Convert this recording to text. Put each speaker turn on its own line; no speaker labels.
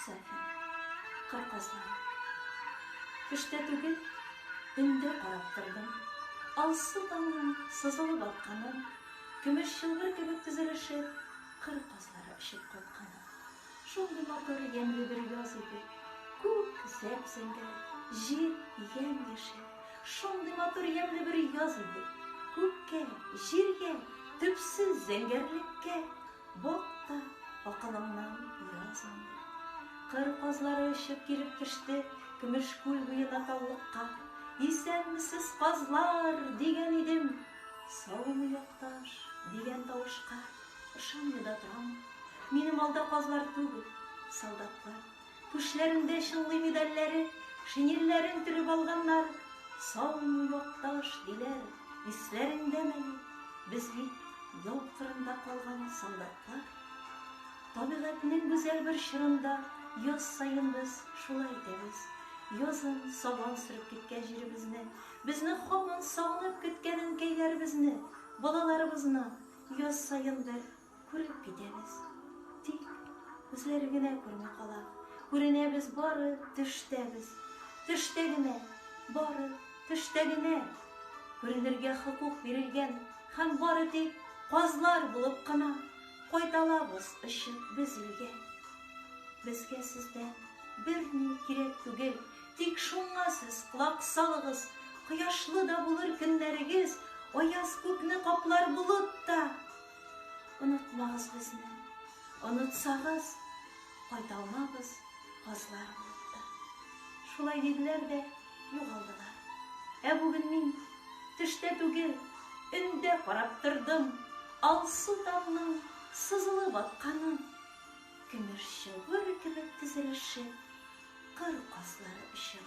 Сафин, кыр казлары. Төштә түгел, өндә карап тордым. Алсы таңның сызылып атканын, көмеш шылбыр кебек тезелешеп, кыр казлары ишеп кайтканын. Шундый матур ямьле бер яз иде. Күк зәп-зәңгәр, җир ямь-яшел. Шундый матур ямьле бер яз иде. Күккә, җиргә, төпсез зәңгәрлеккә бакта акылыңнан язам. Кыр казлары очып килеп төште, көмеш күл буена таллыкка. Исәнмесез казлар дигән идем, саумы якташ дигән тавышка. Ышанмый да торам, минем алда казлар түгел, солдатлар. Түшләрендә чынлы медальләре, шинельләрен төреп алганнар. Саумы якташ диләр, исләрендәме? Без бит яу кырында калган солдатлар. Табигатьнең гүзәл бер чорында яз саен без шулай итәбез. Язын сабан сөреп киткән җиребезне, безне һаман сагынып көткән көйләребезне, балаларыбызны яз саен бер күреп китәбез. Тик үзләре генә күрми кала. Күренәбез бары төштәбез. Төштә генә, бары төштә генә. Күренергә хокук бирелгән һәм бары тик казлар булып кына кайталабыз очып без илгә. Безгә сездән берни кирәк түгел, тик шуңа сез колак салыгыз. Кояшлы да булыр көннәрегез, аяз күкне каплар болыт та. Онытмагыз безне, онытсагыз, кайталмабыз казлар булып та. Шулай диделәр дә югалдылар. Ә бүген мин төштә түгел, өндә карап тордым, алсу таңның сызылып атканын. Көмеш чылбыр кебек тезелешеп, кыр казлары очып